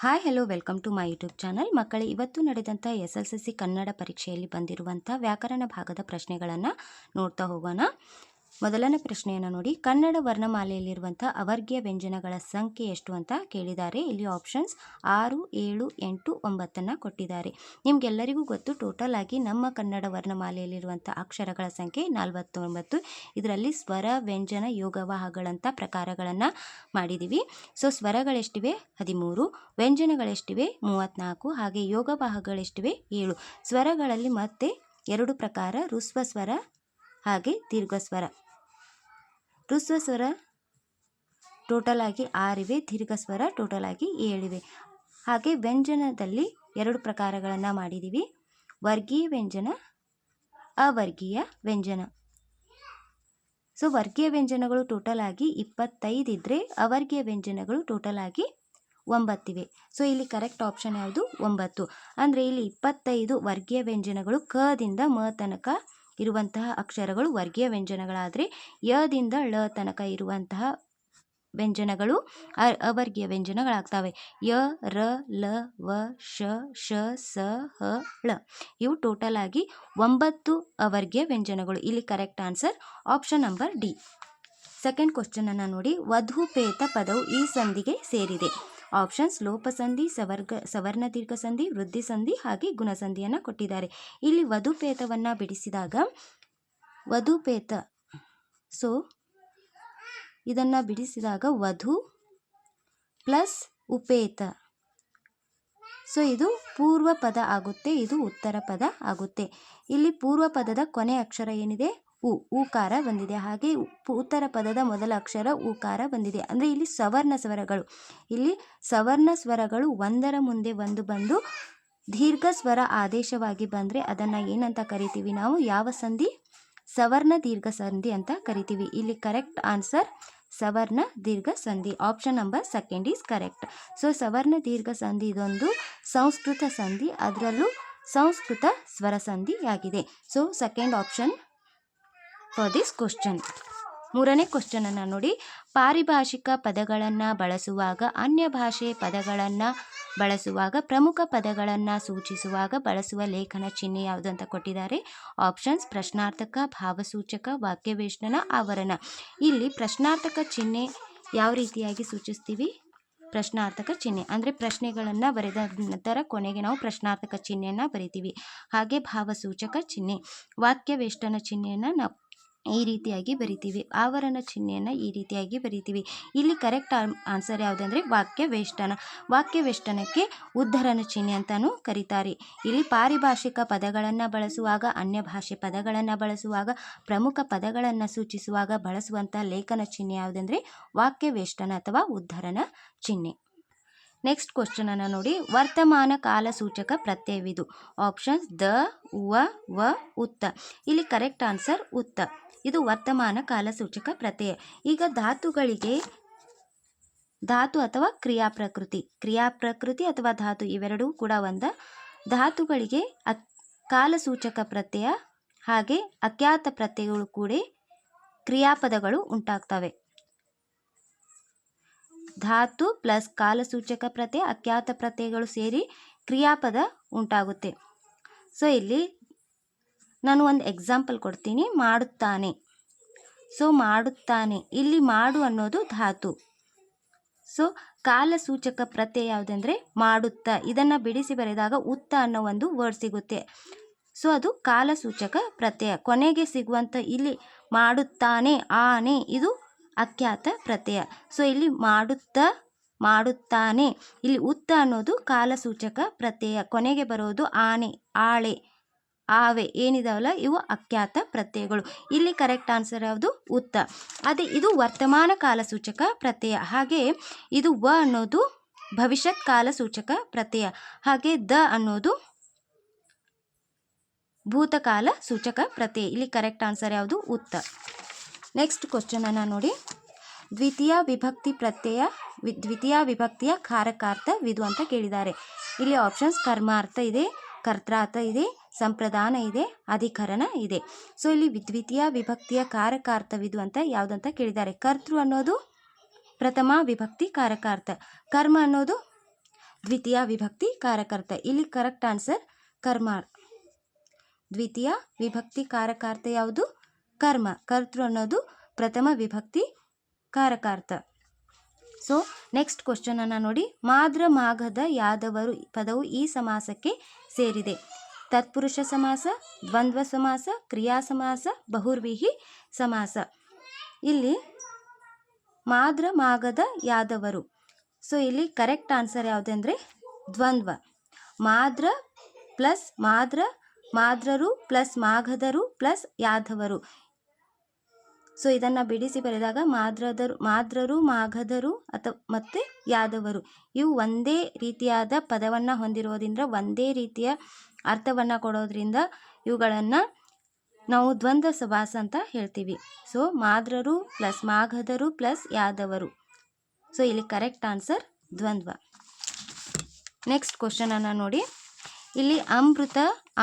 Hi hello welcome to my YouTube channel. ಮಕ್ಕಳೇ, ಇವತ್ತು ನಡೆದಂಥ SSLC ಕನ್ನಡ ಪರೀಕ್ಷೆಯಲ್ಲಿ ಬಂದಿರುವಂಥ ವ್ಯಾಕರಣ ಭಾಗದ ಪ್ರಶ್ನೆಗಳನ್ನು ನೋಡ್ತಾ ಹೋಗೋಣ. ಮೊದಲನೇ ಪ್ರಶ್ನೆಯನ್ನು ನೋಡಿ. ಕನ್ನಡ ವರ್ಣಮಾಲೆಯಲ್ಲಿರುವಂಥ ಅವರ್ಗೀಯ ವ್ಯಂಜನಗಳ ಸಂಖ್ಯೆ ಎಷ್ಟು ಅಂತ ಕೇಳಿದ್ದಾರೆ. ಇಲ್ಲಿ ಆಪ್ಷನ್ಸ್ 6, 7, 8, 9 ಕೊಟ್ಟಿದ್ದಾರೆ. ನಿಮಗೆಲ್ಲರಿಗೂ ಗೊತ್ತು, ಟೋಟಲ್ ಆಗಿ ನಮ್ಮ ಕನ್ನಡ ವರ್ಣಮಾಲೆಯಲ್ಲಿರುವಂಥ ಅಕ್ಷರಗಳ ಸಂಖ್ಯೆ 49. ಇದರಲ್ಲಿ ಸ್ವರ, ವ್ಯಂಜನ, ಯೋಗವಾಹಗಳಂಥ ಪ್ರಕಾರಗಳನ್ನು ಮಾಡಿದ್ದೀವಿ. ಸೊ ಸ್ವರಗಳೆಷ್ಟಿವೆ? 13. ವ್ಯಂಜನಗಳೆಷ್ಟಿವೆ? 34. ಹಾಗೆ ಯೋಗವಾಹಗಳೆಷ್ಟಿವೆ? 7. ಸ್ವರಗಳಲ್ಲಿ ಮತ್ತೆ 2 ಪ್ರಕಾರ, ಋಸ್ವ ಸ್ವರ ಹಾಗೆ ದೀರ್ಘ ಸ್ವರ. ಋಸ್ವ ಸ್ವರ ಟೋಟಲ್ ಆಗಿ 6 ಇವೆ, ದೀರ್ಘ ಸ್ವರ ಟೋಟಲ್ ಆಗಿ 7 ಇವೆ. ಹಾಗೆ ವ್ಯಂಜನದಲ್ಲಿ 2 ಪ್ರಕಾರಗಳನ್ನು ಮಾಡಿದ್ದೀವಿ: ವರ್ಗೀಯ ವ್ಯಂಜನ, ಅವರ್ಗೀಯ ವ್ಯಂಜನ. ಸೊ ವರ್ಗೀಯ ವ್ಯಂಜನಗಳು ಟೋಟಲ್ ಆಗಿ 25 ಇದ್ದರೆ ಅವರ್ಗೀಯ ವ್ಯಂಜನಗಳು ಟೋಟಲ್ ಆಗಿ 9 ಇವೆ. ಸೊ ಇಲ್ಲಿ ಕರೆಕ್ಟ್ ಆಪ್ಷನ್ ಯಾವುದು? 9. ಅಂದರೆ ಇಲ್ಲಿ 25 ವರ್ಗೀಯ ವ್ಯಂಜನಗಳು, ಕದಿಂದ ಮ ತನಕ ಇರುವಂತಹ ಅಕ್ಷರಗಳು ವರ್ಗೀಯ ವ್ಯಂಜನಗಳಾದರೆ, ಯದಿಂದ ಳ ತನಕ ಇರುವಂತಹ ವ್ಯಂಜನಗಳು ಅವರ್ಗೀಯ ವ್ಯಂಜನಗಳಾಗ್ತವೆ. ಯ, ರ, ಲ, ವ, ಶ, ಶ, ಸ, ಹ, ಳ ಇವು ಟೋಟಲ್ ಆಗಿ 9 ಅವರ್ಗೀಯ ವ್ಯಂಜನಗಳು. ಇಲ್ಲಿ correct answer option number D. Second question ಅನ್ನು ನೋಡಿ. ವಧುಪೇತ ಪದವು ಈ ಸಂಧಿಗೆ ಸೇರಿದೆ. ಆಪ್ಷನ್ಸ್ ಲೋಪಸಂಧಿ, ಸವರ್ಣ ದೀರ್ಘ ಸಂಧಿ, ವೃದ್ಧಿ ಸಂಧಿ ಹಾಗೆ ಗುಣಸಂಧಿಯನ್ನು ಕೊಟ್ಟಿದ್ದಾರೆ. ಇಲ್ಲಿ ವಧುಪೇತವನ್ನು ಬಿಡಿಸಿದಾಗ ವಧುಪೇತ, ಸೊ ಇದನ್ನು ಬಿಡಿಸಿದಾಗ ವಧು ಪ್ಲಸ್ ಉಪೇತ, ಸೊ ಇದು ಪೂರ್ವ ಪದ ಆಗುತ್ತೆ, ಇದು ಉತ್ತರ ಪದ ಆಗುತ್ತೆ. ಇಲ್ಲಿ ಪೂರ್ವ ಪದದ ಕೊನೆ ಅಕ್ಷರ ಏನಿದೆ? ಉಕಾರ ಬಂದಿದೆ. ಹಾಗೆ ಉತ್ತರ ಪದದ ಮೊದಲ ಅಕ್ಷರ ಉಕಾರ ಬಂದಿದೆ. ಅಂದರೆ ಇಲ್ಲಿ ಸವರ್ಣ ಸ್ವರಗಳು, ಇಲ್ಲಿ ಸವರ್ಣ ಸ್ವರಗಳು ಒಂದರ ಮುಂದೆ ಒಂದು ಬಂದು ದೀರ್ಘ ಸ್ವರ ಆದೇಶವಾಗಿ ಬಂದರೆ ಅದನ್ನು ಏನಂತ ಕರಿತೀವಿ ನಾವು? ಯಾವ ಸಂಧಿ? ಸವರ್ಣ ದೀರ್ಘ ಸಂಧಿ ಅಂತ ಕರಿತೀವಿ. ಇಲ್ಲಿ ಕರೆಕ್ಟ್ ಆನ್ಸರ್ ಸವರ್ಣ ದೀರ್ಘ ಸಂಧಿ. Option number second is correct. So ಸವರ್ಣ ದೀರ್ಘ ಸಂಧಿ ಇದೊಂದು ಸಂಸ್ಕೃತ ಸಂಧಿ, ಅದರಲ್ಲೂ ಸಂಸ್ಕೃತ ಸ್ವರ ಸಂಧಿಯಾಗಿದೆ. So second option for this question. ಮೂರನೇ ಕ್ವಶನ್ ಅನ್ನು ನೋಡಿ. ಪಾರಿಭಾಷಿಕ ಪದಗಳನ್ನು ಬಳಸುವಾಗ, ಅನ್ಯ ಭಾಷೆ ಪದಗಳನ್ನು ಬಳಸುವಾಗ, ಪ್ರಮುಖ ಪದಗಳನ್ನು ಸೂಚಿಸುವಾಗ ಬಳಸುವ ಲೇಖನ ಚಿಹ್ನೆ ಯಾವುದು ಅಂತ ಕೊಟ್ಟಿದ್ದಾರೆ. ಆಪ್ಷನ್ಸ್ ಪ್ರಶ್ನಾರ್ಥಕ, ಭಾವಸೂಚಕ, ವಾಕ್ಯವೇಷ್ಟನ, ಆವರಣ. ಇಲ್ಲಿ ಪ್ರಶ್ನಾರ್ಥಕ ಚಿಹ್ನೆ ಯಾವ ರೀತಿಯಾಗಿ ಸೂಚಿಸ್ತೀವಿ? ಪ್ರಶ್ನಾರ್ಥಕ ಚಿಹ್ನೆ ಅಂದರೆ ಪ್ರಶ್ನೆಗಳನ್ನು ಬರೆದ ನಂತರ ಕೊನೆಗೆ ನಾವು ಪ್ರಶ್ನಾರ್ಥಕ ಚಿಹ್ನೆಯನ್ನು ಬರಿತೀವಿ. ಹಾಗೆ ಭಾವಸೂಚಕ ಚಿಹ್ನೆ, ವಾಕ್ಯವೇಷ್ಟನ ಚಿಹ್ನೆಯನ್ನು ನಾವು ಈ ರೀತಿಯಾಗಿ ಬರಿತೀವಿ, ಆವರಣ ಚಿಹ್ನೆಯನ್ನು ಈ ರೀತಿಯಾಗಿ ಬರಿತೀವಿ. ಇಲ್ಲಿ ಕರೆಕ್ಟ್ ಆನ್ಸರ್ ಯಾವುದಂದರೆ ವಾಕ್ಯವೇಷ್ಟನ. ವಾಕ್ಯವೇಷ್ಟನಕ್ಕೆ ಉದ್ಧರಣ ಚಿಹ್ನೆ ಅಂತಲೂ ಕರೀತಾರೆ. ಇಲ್ಲಿ ಪಾರಿಭಾಷಿಕ ಪದಗಳನ್ನು ಬಳಸುವಾಗ, ಅನ್ಯ ಭಾಷೆ ಪದಗಳನ್ನು ಬಳಸುವಾಗ, ಪ್ರಮುಖ ಪದಗಳನ್ನು ಸೂಚಿಸುವಾಗ ಬಳಸುವಂಥ ಲೇಖನ ಚಿಹ್ನೆ ಯಾವುದಂದರೆ ವಾಕ್ಯವೇಷ್ಟನ ಅಥವಾ ಉದ್ಧರಣ ಚಿಹ್ನೆ. ನೆಕ್ಸ್ಟ್ ಕ್ವಶನ್ ಅನ್ನು ನೋಡಿ. ವರ್ತಮಾನ ಕಾಲ ಸೂಚಕ ಪ್ರತ್ಯಯವಿದು. ಆಪ್ಷನ್ಸ್ ದ, ವ, ವ, ಉತ್ತ. ಇಲ್ಲಿ ಕರೆಕ್ಟ್ ಆನ್ಸರ್ ಉತ್ತ. ಇದು ವರ್ತಮಾನ ಕಾಲ ಸೂಚಕ ಪ್ರತ್ಯಯ. ಈಗ ಧಾತುಗಳಿಗೆ ಧಾತು ಅಥವಾ ಕ್ರಿಯಾಪ್ರಕೃತಿ ಅಥವಾ ಧಾತು ಇವೆರಡೂ ಕೂಡ ಒಂದ. ಧಾತುಗಳಿಗೆ ಕಾಲಸೂಚಕ ಪ್ರತ್ಯಯ ಹಾಗೆ ಅಖ್ಯಾತ ಪ್ರತ್ಯಯಗಳು ಕೂಡ ಕ್ರಿಯಾಪದಗಳು ಉಂಟಾಗ್ತವೆ. ಧಾತು ಪ್ಲಸ್ ಕಾಲಸೂಚಕ ಪ್ರತ್ಯಯ, ಅಖ್ಯಾತ ಪ್ರತ್ಯಯಗಳು ಸೇರಿ ಕ್ರಿಯಾಪದ ಉಂಟಾಗುತ್ತೆ. ಸೊ ಇಲ್ಲಿ ನಾನು ಒಂದು ಎಕ್ಸಾಂಪಲ್ ಕೊಡ್ತೀನಿ. ಮಾಡುತ್ತಾನೆ. ಸೊ ಮಾಡುತ್ತಾನೆ, ಇಲ್ಲಿ ಮಾಡು ಅನ್ನೋದು ಧಾತು. ಸೊ ಕಾಲಸೂಚಕ ಪ್ರತ್ಯಯ ಯಾವುದಂದರೆ ಮಾಡುತ್ತಾ. ಇದನ್ನು ಬಿಡಿಸಿ ಬರೆದಾಗ ಉತ್ತ ಅನ್ನೋ ಒಂದು ವರ್ಡ್ ಸಿಗುತ್ತೆ. ಸೊ ಅದು ಕಾಲಸೂಚಕ ಪ್ರತ್ಯಯ. ಕೊನೆಗೆ ಸಿಗುವಂಥ ಇಲ್ಲಿ ಮಾಡುತ್ತಾನೆ, ಆನೆ, ಇದು ಅಖ್ಯಾತ ಪ್ರತ್ಯಯ. ಸೊ ಇಲ್ಲಿ ಮಾಡುತ್ತಾ, ಮಾಡುತ್ತಾನೆ. ಇಲ್ಲಿ ಉತ್ತ ಅನ್ನೋದು ಕಾಲಸೂಚಕ ಪ್ರತ್ಯಯ. ಕೊನೆಗೆ ಬರೋದು ಆನೆ, ಆಳೆ, ಆವೆ ಏನಿದಾವಲ್ಲ ಇವು ಅಖ್ಯಾತ ಪ್ರತ್ಯಯಗಳು. ಇಲ್ಲಿ ಕರೆಕ್ಟ್ ಆನ್ಸರ್ ಯಾವುದು? ಉತ್ತ. ಅದೇ ಇದು ವರ್ತಮಾನ ಕಾಲಸೂಚಕ ಪ್ರತ್ಯಯ. ಹಾಗೆ ಇದು ವ ಅನ್ನೋದು ಭವಿಷ್ಯತ್ ಕಾಲಸೂಚಕ ಪ್ರತ್ಯಯ. ಹಾಗೆ ದ ಅನ್ನೋದು ಭೂತಕಾಲ ಸೂಚಕ ಪ್ರತ್ಯಯ. ಇಲ್ಲಿ ಕರೆಕ್ಟ್ ಆನ್ಸರ್ ಯಾವುದು? ಉತ್ತ. ನೆಕ್ಸ್ಟ್ ಕ್ವಶನ್ ಅನ್ನು ನೋಡಿ. ದ್ವಿತೀಯ ವಿಭಕ್ತಿಯ ಕಾರಕಾರ್ಥವಿದು ಅಂತ ಕೇಳಿದ್ದಾರೆ. ಇಲ್ಲಿ ಆಪ್ಷನ್ಸ್ ಕರ್ಮಾರ್ಥ ಇದೆ, ಕರ್ತಾರ್ಥ ಇದೆ, ಸಂಪ್ರದಾನ ಇದೆ, ಅಧಿಕರಣ ಇದೆ. ಸೊ ಇಲ್ಲಿ ದ್ವಿತೀಯ ವಿಭಕ್ತಿಯ ಕಾರಕಾರ್ಥವಿದು ಅಂತ ಯಾವುದಂತ ಕೇಳಿದ್ದಾರೆ. ಕರ್ತೃ ಅನ್ನೋದು ಪ್ರಥಮ ವಿಭಕ್ತಿ ಕಾರಕಾರ್ಥ, ಕರ್ಮ ಅನ್ನೋದು ದ್ವಿತೀಯ ವಿಭಕ್ತಿ ಕಾರಕಾರ್ಥ. ಇಲ್ಲಿ ಕರೆಕ್ಟ್ ಆನ್ಸರ್ ಕರ್ಮ. ದ್ವಿತೀಯ ವಿಭಕ್ತಿ ಕಾರಕಾರ್ಥ ಯಾವುದು? ಕರ್ಮ. ಕರ್ತೃ ಅನ್ನೋದು ಪ್ರಥಮ ವಿಭಕ್ತಿ ಕಾರಕಾರ್ಥ. ಸೊ ನೆಕ್ಸ್ಟ್ ಕ್ವಶನನ್ನು ನೋಡಿ. ಮಾದ್ರ ಮಾಘದ ಯಾದವರು ಪದವು ಈ ಸಮಾಸಕ್ಕೆ ಸೇರಿದೆ. ತತ್ಪುರುಷ ಸಮಾಸ, ದ್ವಂದ್ವ ಸಮಾಸ, ಕ್ರಿಯಾ ಸಮಾಸ, ಬಹುರ್ವಿಹಿ ಸಮಾಸ. ಇಲ್ಲಿ ಮಾದ್ರ ಮಾಘದ ಯಾದವರು. ಸೊ ಇಲ್ಲಿ ಕರೆಕ್ಟ್ ಆನ್ಸರ್ ಯಾವುದಂದರೆ ದ್ವಂದ್ವ. ಮಾದ್ರ ಪ್ಲಸ್ ಮಾದ್ರರು ಪ್ಲಸ್ ಮಾಘದರು ಪ್ಲಸ್ ಯಾದವರು. ಸೊ ಇದನ್ನು ಬಿಡಿಸಿ ಬರೆದಾಗ ಮಾದ್ರರು ಮಾಘದರು ಮತ್ತು ಯಾದವರು ಇವು ಒಂದೇ ರೀತಿಯಾದ ಪದವನ್ನು ಹೊಂದಿರೋದ್ರಿಂದ, ಒಂದೇ ರೀತಿಯ ಅರ್ಥವನ್ನು ಕೊಡೋದ್ರಿಂದ ಇವುಗಳನ್ನು ನಾವು ದ್ವಂದ್ವ ಸಮಾಸ ಅಂತ ಹೇಳ್ತೀವಿ. ಸೊ ಮಾದ್ರರು ಪ್ಲಸ್ ಮಾಘದರು ಪ್ಲಸ್ ಯಾದವರು. ಸೊ ಇಲ್ಲಿ ಕರೆಕ್ಟ್ ಆನ್ಸರ್ ದ್ವಂದ್ವ. ನೆಕ್ಸ್ಟ್ ಕ್ವಶನನ್ನು ನೋಡಿ. ಇಲ್ಲಿ ಅಮೃತ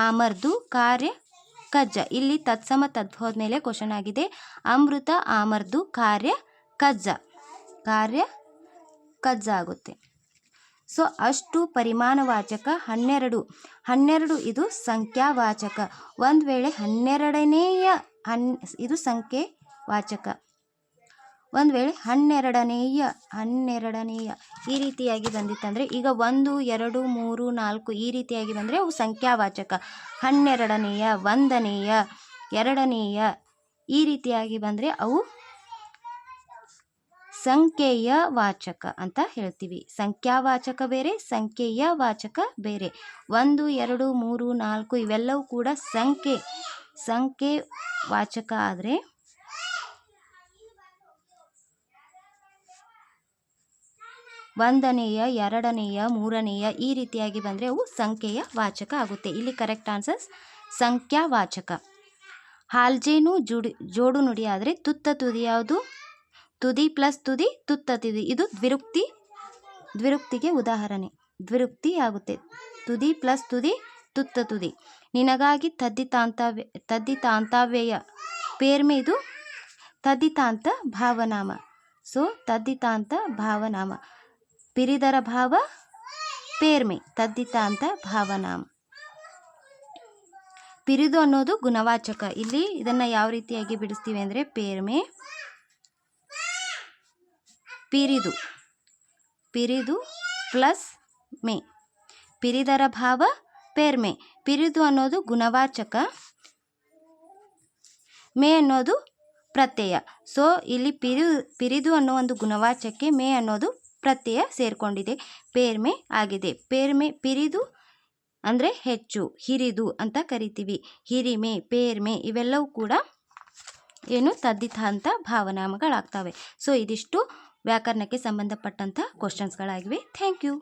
ಆಮರ್ದು ಕಾರ್ಯ ಕಜ್ಜ. ಇಲ್ಲಿ ತತ್ಸಮ ತದ್ಭವದ ಮೇಲೆ ಕ್ವಶನ್ ಆಗಿದೆ. ಅಮೃತ ಆಮರ್ದು ಕಾರ್ಯ ಕಜ್ಜ ಆಗುತ್ತೆ. ಸೊ ಅಷ್ಟು ಪರಿಮಾಣವಾಚಕ 12 ಇದು ಸಂಖ್ಯಾವಾಚಕ. ಒಂದು ವೇಳೆ 12ನೇಯ ಇದು ಸಂಖ್ಯೆವಾಚಕ. ಒಂದು ವೇಳೆ 12ನೇಯ ಈ ರೀತಿಯಾಗಿ ಬಂದಿತ್ತಂದರೆ, ಈಗ 1 2 3 4 ಈ ರೀತಿಯಾಗಿ ಬಂದರೆ ಅವು ಸಂಖ್ಯಾವಾಚಕ. 12ನೇಯ 1ನೇಯ 2ನೇಯ ಈ ರೀತಿಯಾಗಿ ಬಂದರೆ ಅವು ಸಂಖ್ಯೆಯ ವಾಚಕ ಅಂತ ಹೇಳ್ತೀವಿ. ಸಂಖ್ಯಾವಾಚಕ ಬೇರೆ, ಸಂಖ್ಯೆಯ ವಾಚಕ ಬೇರೆ. 1 2 3 4 ಇವೆಲ್ಲವೂ ಕೂಡ ಸಂಖ್ಯೆ ವಾಚಕ. ಆದರೆ 1ನೇಯ 2ನೇಯ 3ನೇಯ ಈ ರೀತಿಯಾಗಿ ಬಂದರೆ ಅವು ಸಂಖ್ಯೆಯ ವಾಚಕ ಆಗುತ್ತೆ. ಇಲ್ಲಿ ಕರೆಕ್ಟ್ ಆನ್ಸರ್ ಸಂಖ್ಯಾವಾಚಕ. ಹಾಲ್ಜೇನು ಜೋಡು ನುಡಿ ಆದರೆ ತುತ್ತ ತುದಿ ಯಾವುದು? ತುದಿ ಪ್ಲಸ್ ತುದಿ ತುತ್ತ ತುದಿ. ಇದು ದ್ವಿರುಕ್ತಿಗೆ ಉದಾಹರಣೆ. ದ್ವಿರುಕ್ತಿ ಆಗುತ್ತೆ. ತುದಿ ಪ್ಲಸ್ ತುದಿ ತುತ್ತ ತುದಿ. ನಿನಗಾಗಿ ತದ್ದಿತಾಂತವ್ಯಯ ಪೇರ್ಮೆ. ಇದು ತದ್ದಿತಾಂತ ಭಾವನಾಮ. ಸೊ ತದ್ದಿತಾಂತ ಭಾವನಾಮ. ಪಿರಿದರ ಭಾವ ಪೇರ್ಮೆ. ತದ್ದಿತಾಂತ ಭಾವನಾಮ. ಪಿರಿದು ಅನ್ನೋದು ಗುಣವಾಚಕ. ಇಲ್ಲಿ ಇದನ್ನು ಯಾವ ರೀತಿಯಾಗಿ ಬಿಡಿಸ್ತೀವಿ ಅಂದರೆ ಪೇರ್ಮೆ ಪಿರಿದು ಪ್ಲಸ್ ಮೇ. ಪಿರಿದರ ಭಾವ ಪೇರ್ಮೆ. ಪಿರಿದು ಅನ್ನೋದು ಗುಣವಾಚಕ, ಮೇ ಅನ್ನೋದು ಪ್ರತ್ಯಯ. ಸೊ ಇಲ್ಲಿ ಪಿರಿದು ಅನ್ನೋ ಒಂದು ಗುಣವಾಚಕಕ್ಕೆ ಮೇ ಅನ್ನೋದು ಪ್ರತ್ಯಯ ಸೇರಿಕೊಂಡಿದೆ, ಪೇರ್ಮೆ ಆಗಿದೆ. ಪಿರಿದು ಅಂದರೆ ಹೆಚ್ಚು, ಹಿರಿದು ಅಂತ ಕರಿತೀವಿ. ಹಿರಿಮೆ, ಪೇರ್ಮೆ ಇವೆಲ್ಲವೂ ಕೂಡ ಏನು ತದ್ದಿತಾಂತ ಭಾವನಾಮಗಳಾಗ್ತವೆ. ಸೊ ಇದಿಷ್ಟು ವ್ಯಾಕರಣಕ್ಕೆ ಸಂಬಂಧಪಟ್ಟಂಥ ಕ್ವಶನ್ಸ್ಗಳಾಗಿವೆ. Thank you.